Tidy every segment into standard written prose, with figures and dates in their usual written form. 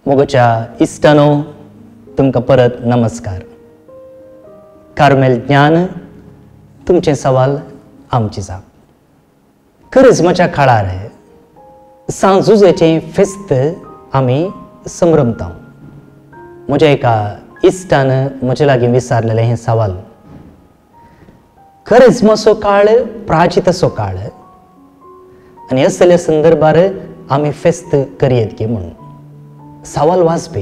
मोगोच्या इश्टानो तुमकां परत नमस्कार. कार्मेल ज्ञान तुमचे सवाल आमची जाप. क्रिस्मसाच्या काळार सांजुजेचें फेस्त आमी संभ्रमता. म्हज्या एका इश्टान म्हजे लागीं विचारलेले हे सवाल. क्रिस्मसो काळ प्राचितसो काळ आनी असल्या संदर्भार आमी फेस्त करियत की म्हणून सवाल वाचपी.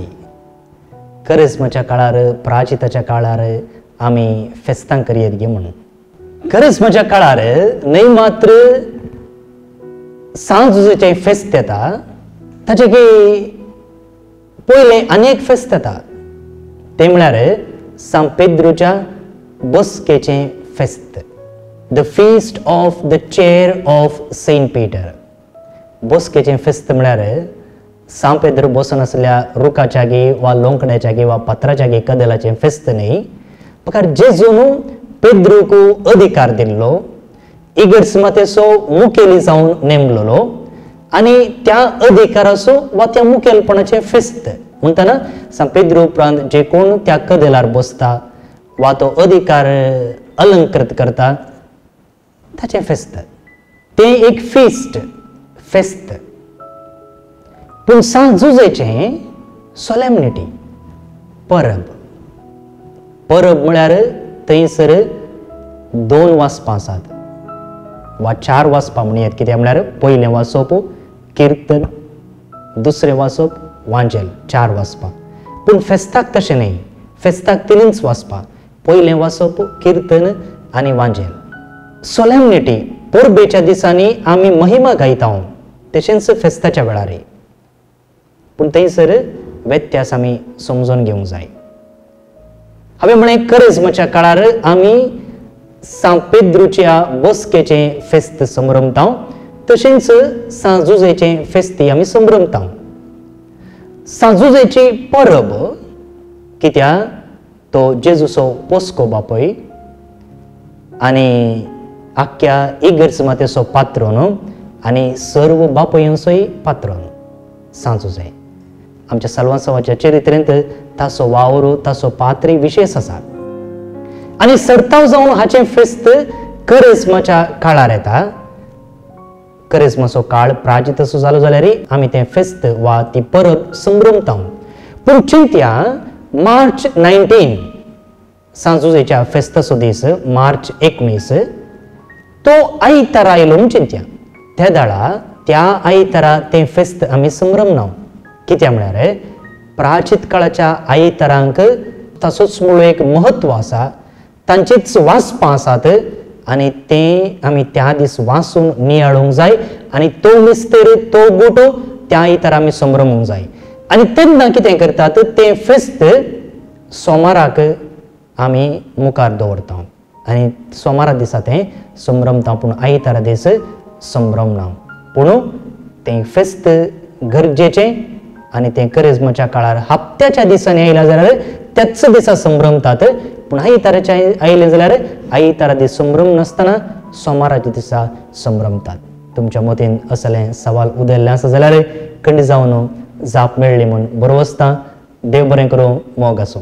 क्रिस्मसाच्या काळार प्राचिताच्या काळार आमी फेस्तां करियत गे म्हणून. क्रिस्मसाच्या काळार न्हय मात्र सांजुजेचें फेस्त येता, ताचे की पयले आनीक फेस्त येता. ते म्हळ्यार सान पेद्रूच्या बसकेचें फेस्त, the feast of the chair of Saint Peter. बसकेचें फेस्त म्हळ्यार सान पेद्रू बसून असल्या रुखाच्या गे वा लोंकड्याच्या गे वा पत्राच्या गे कदेलाचें फेस्त न्हय, फकत जेजून पेद्रूक अधिकार दिल्लो, इगर्समातेचो मुखेली जावन नेमलेलो आनी त्या अधिकाराचो वा त्या मुखेलपणाचें फेस्त म्हणटना सान पेद्रू उपरांत जे कोण त्या कदेलार बसता वा तो अधिकार अलंकृत करता ताचें फेस्त. तें एक फिस्ट फेस्त. पूण सांजुजेचें सोलेमनिटी परब. परब म्हळ्यार थंयसर 2 वाचपां आसात वा 4 वाचपां म्हणयात. कित्याक म्हळ्यार पयलें वाचप किर्तन, दुसरें वाचप वांजेल, 4 वाचपां. पूण फेस्ताक तशें न्हय. फेस्ताक 3च वाचपां. पयलें वाचप किर्तन आनी वांजेल. सोलेमनिटी परबेच्या दिसांनी आमी महिमा गायता, तशेंच फेस्ताच्या वेळार. पूण थंयसर व्यत्यास आमी समजून घेवंक जाय. हांवें म्हळें क्रिस्मसाच्या काळार आमी सान पेद्रूच्या बसकेचें फेस्त संभ्रमता, तशेंच सांजुजेचें फेस्तय आमी संभ्रमता. सांजुजेची परब कित्याक तो जेजूचो पोसको बापूय आनी आख्ख्या इगर्समातेचो पात्रोन आनी सर्व बापयांचोय पात्रोन सांजुजे. आमच्या साल्वांसवाच्या चरित्रेंत ताचो वावर, ताचो पात्रय विशेष आसा. आनी सर्ताव जावन हाचें फेस्त क्रिस्मसाच्या काळार येता. क्रिस्मसाचो काळ प्राचितसो जालो जाल्यार आमी तें फेस्त वा ती परब संभ्रमता. पूण चिंत्या, मार्च 19 सांजुजेच्या फेस्ताचो दीस, मार्च 19 तो आयतार आयलो म्हूण चिंत्या. त्या दाळा त्या आयतारा तें फेस्त आमी संभ्रमना. कित्याक म्हळ्यार प्राचीत काळाच्या आयतारांक ताचोच म्हणून एक महत्व आसा, तांचीच वाचपां आसात आनी तें आमी त्या दीस वाचून नियाळूंक जाय आनी तो मिस्तेर, तो गोटो त्या आयतार आमी संभ्रमूंक जाय. आनी तेन्ना कितें करतात, तें फेस्त सोमाराक आमी मुखार दवरता आनी सोमारा दिसा तें संभ्रमता. पूण आयतारा दीस संभ्रमना. पूण तें फेस्त गरजेचें आनी तें क्रिस्मसाच्या काळार हप्त्याच्या दिसांनी आयलां जाल्यार त्याच दिसा संभ्रमतात. पूण आयताराच्या आयलें जाल्यार आयतारा दीस संभ्रम नासतना सोमाराच्या दिसा संभ्रमतात. तुमच्या मतीन असलें सवाल उदेल्लें आसा जाल्यार खंडी जावन जाप मेळ्ळी म्हूण बरो आसता. देव बरें करूं. मोग आसूं.